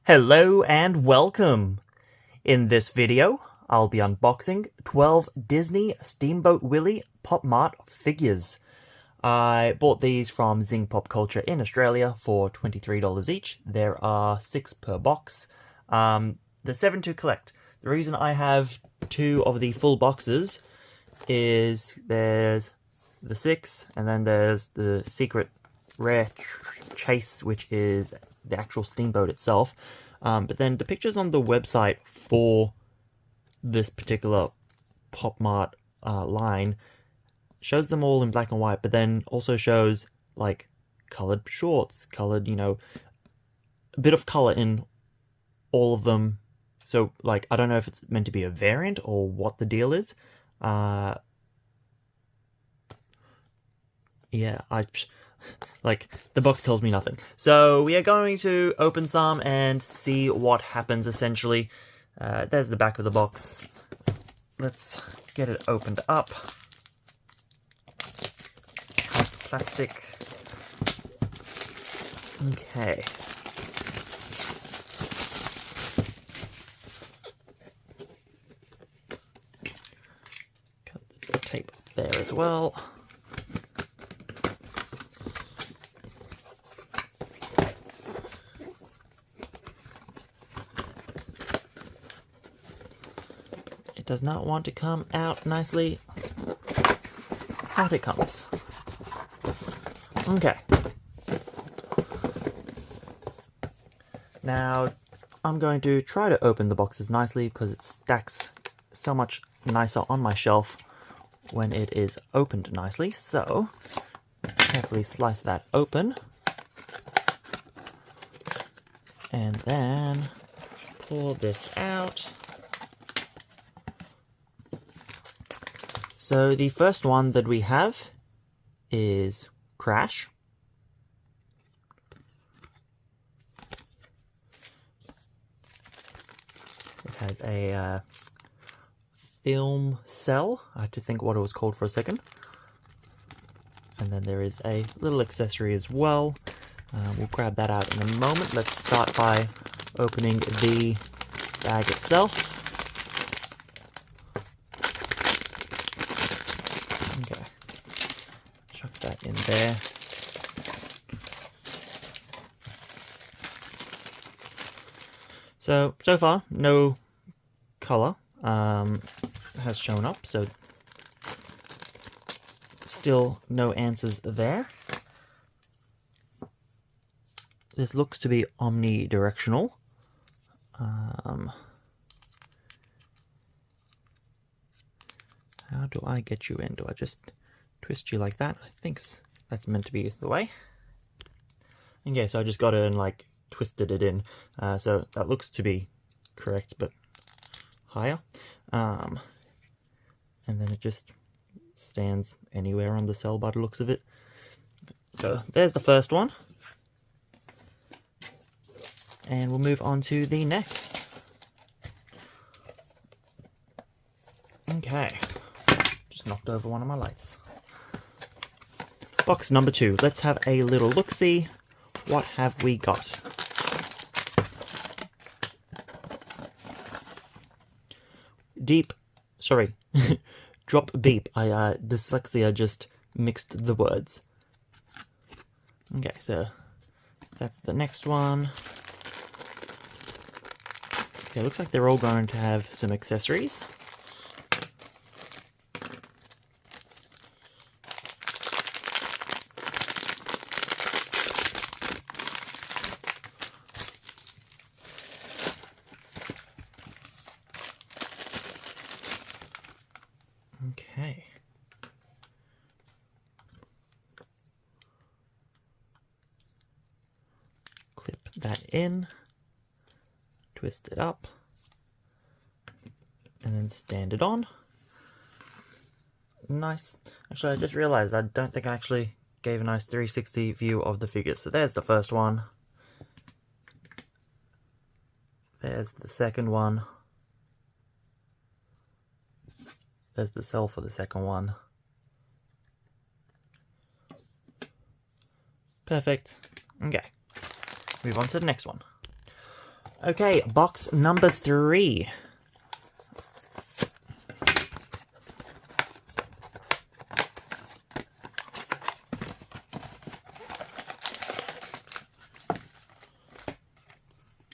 Hello and welcome! In this video, I'll be unboxing 12 Disney Steamboat Willie Pop Mart figures. I bought these from Zing Pop Culture in Australia for $23 each. There are 6 per box. There's 7 to collect. The reason I have 2 of the full boxes is there's the 6 and then there's the secret rare chase, which is the actual Steamboat itself. But then the pictures on the website for this particular Pop Mart line shows them all in black and white, but then also shows like colored shorts, colored, a bit of color in all of them. So like, I don't know if it's meant to be a variant or what the deal is. Yeah, like, the box tells me nothing. So we are going to open some and see what happens, essentially. There's the back of the box. Let's get it opened up. Plastic. Okay. Cut the tape there as well. It does not want to come out nicely. Out it comes. Okay. Now, I'm going to try to open the boxes nicely because it stacks so much nicer on my shelf when it is opened nicely. So, carefully slice that open. And then pull this out. So the first one that we have is Crash. It has a film cell. I had to think what it was called for a second. And then there is a little accessory as well. We'll grab that out in a moment. Let's start by opening the bag itself. Okay, chuck that in there. So far, no color has shown up, so still no answers there. This looks to be omnidirectional. How do I get you in? Do I just twist you like that? I think that's meant to be the way. Okay, so I just got it and like twisted it in. So that looks to be correct, but higher. And then it just stands anywhere on the cell by the looks of it. So there's the first one. And we'll move on to the next. Okay. Just knocked over one of my lights. Box number 2. Let's have a little look-see. What have we got? Drop beep. Dyslexia just mixed the words. Okay, so that's the next one. Okay, looks like they're all going to have some accessories. Okay. Clip that in. Twist it up, and then stand it on. Nice. Actually, I just realized I don't think I actually gave a nice 360 view of the figures. So there's the first one. There's the second one. There's the cell for the second one. Perfect. Okay. Move on to the next one. Okay, box number 3.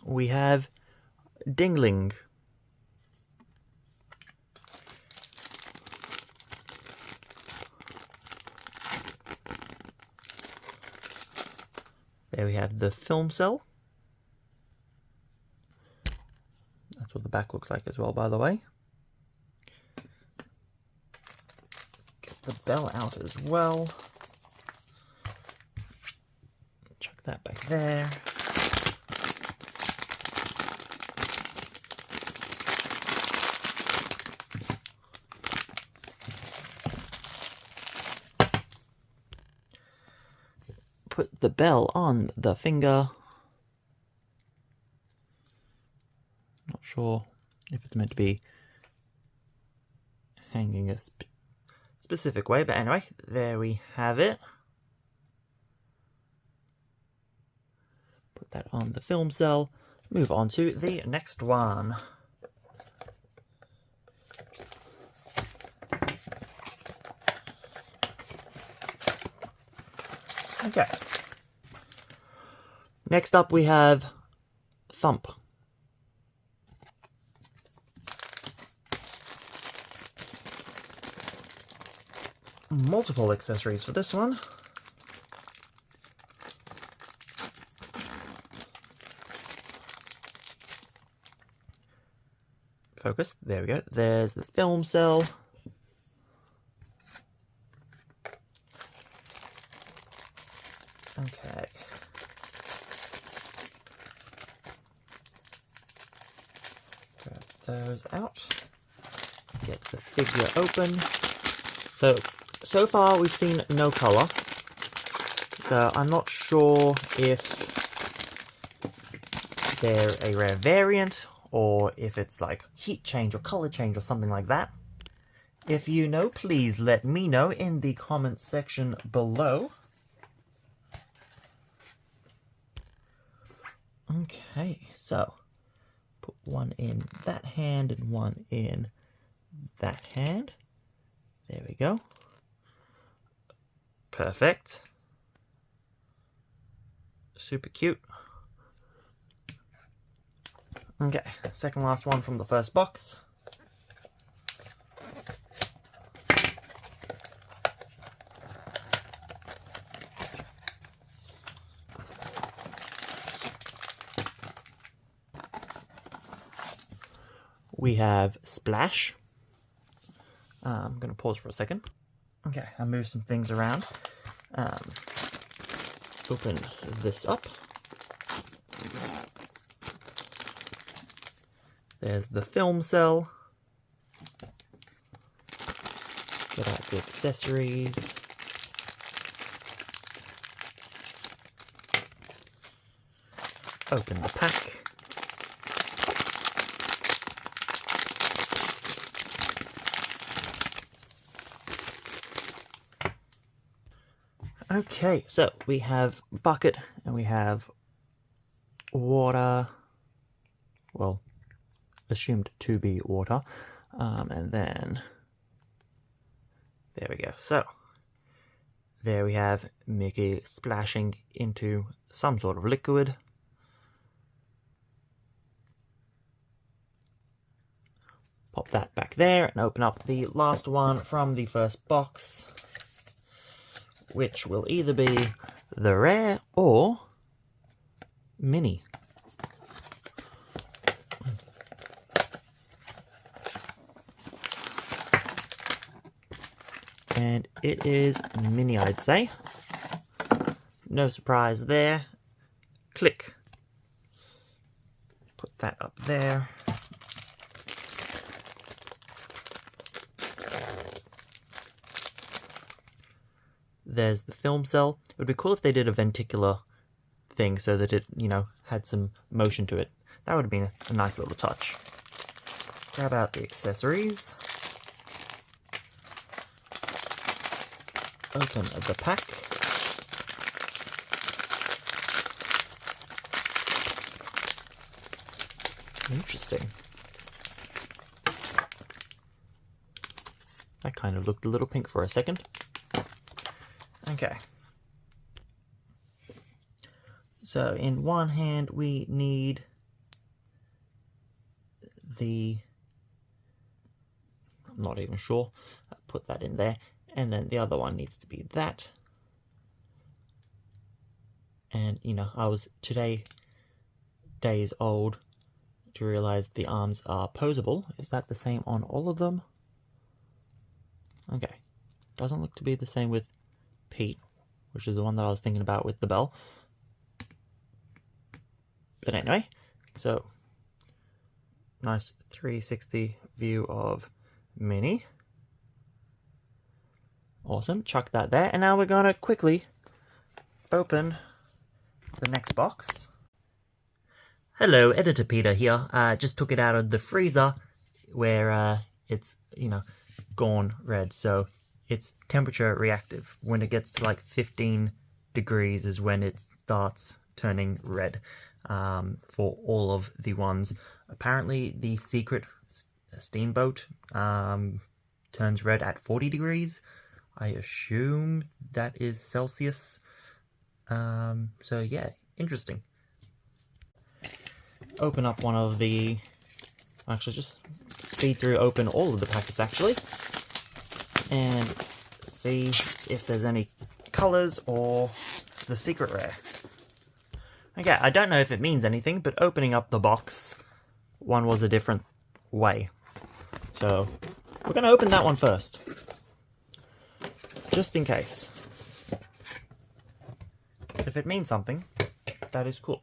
We have Dingling. There we have the film cell. That's what the back looks like as well, by the way. Get the bell out as well. Chuck that back there. Put the bell on the finger. Not sure if it's meant to be hanging a specific way, but anyway, there we have it. Put that on the film cell. Move on to the next one. Okay. Next up we have Thump. Multiple accessories for this one. Focus, there we go. There's the film cell. Okay. Grab those out. Get the figure open. So far we've seen no color. So I'm not sure if they're a rare variant or if it's like heat change or color change or something like that. If you know, please let me know in the comments section below. Okay, so put one in that hand and one in that hand. There we go. Perfect. Super cute. Okay, second last one from the first box. We have Splash. I'm going to pause for a second. Okay, I'll move some things around. Open this up. There's the film cell. Get out the accessories. Open the pack. Okay, so we have bucket and we have water, well, assumed to be water, and then there we go. So there we have Mickey splashing into some sort of liquid. Pop that back there and open up the last one from the first box, which will either be the rare or mini. And it is mini, I'd say. No surprise there. Click. Put that up there. There's the film cell. It would be cool if they did a venticular thing so that it, you know, had some motion to it. That would have been a nice little touch. Grab out the accessories. Open the pack. Interesting. That kind of looked a little pink for a second. Okay. So in one hand we need the, I'm not even sure, I'll put that in there, and then the other one needs to be that. And you know, I was days old to realize the arms are posable. Is that the same on all of them? Okay, doesn't look to be the same with Pete, which is the one that I was thinking about with the bell. But anyway, so nice 360 view of Minnie. Awesome, chuck that there, and now we're gonna quickly open the next box. Hello, Editor Peter here. Just took it out of the freezer where it's, you know, gone red, so it's temperature reactive. When it gets to like 15 degrees is when it starts turning red for all of the ones. Apparently the secret Steamboat turns red at 40 degrees. I assume that is Celsius. So yeah, interesting. Open up one of the, actually just speed through open all of the packets actually, and see if there's any colors or the secret rare. Okay, I don't know if it means anything, but opening up the box, one was a different way. So we're going to open that one first, just in case. If it means something, that is cool.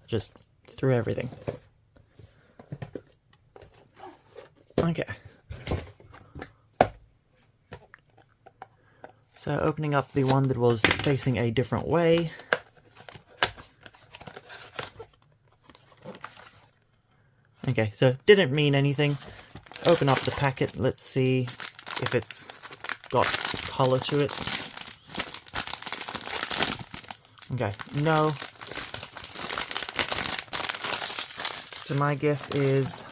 Just threw everything. Okay. So opening up the one that was facing a different way. Okay, so didn't mean anything. Open up the packet, let's see if it's got color to it. Okay, no. So my guess is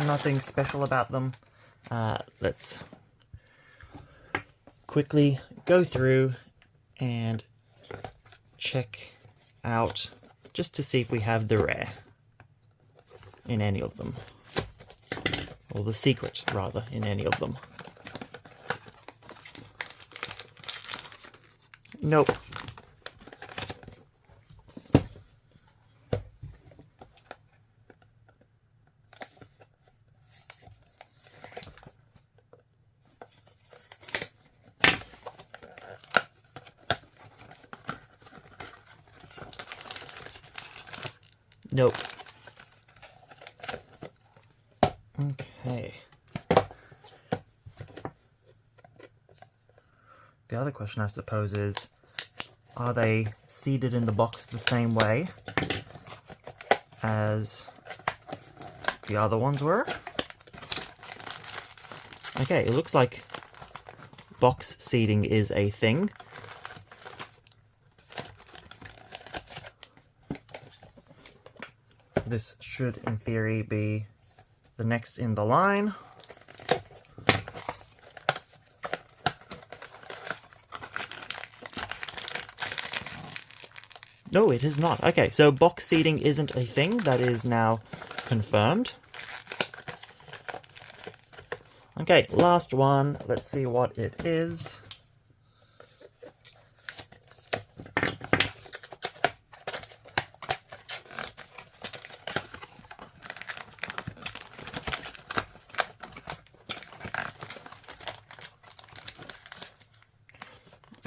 nothing special about them. Let's quickly go through and check out just to see if we have the rare in any of them. Or the secret, rather, in any of them. Nope. Nope. Okay. The other question, I suppose, is, are they seated in the box the same way as the other ones were? Okay, it looks like box seating is a thing. This should, in theory, be the next in the line. No, it is not. Okay, so box seating isn't a thing. That is now confirmed. Okay, last one. Let's see what it is.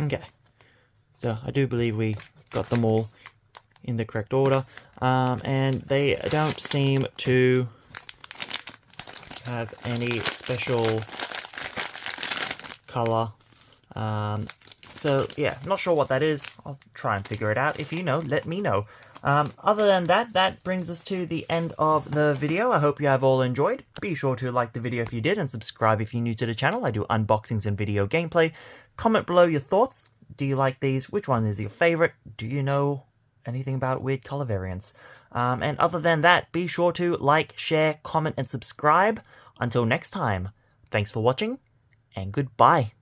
Okay, so I do believe we got them all in the correct order, and they don't seem to have any special color. So yeah, not sure what that is. I'll try and figure it out. If you know, let me know. Other than that, that brings us to the end of the video. I hope you have all enjoyed. Be sure to like the video if you did, and subscribe if you're new to the channel. I do unboxings and video gameplay. Comment below your thoughts. Do you like these? Which one is your favorite? Do you know anything about weird color variants. And other than that, be sure to like, share, comment, and subscribe. Until next time, thanks for watching, and goodbye.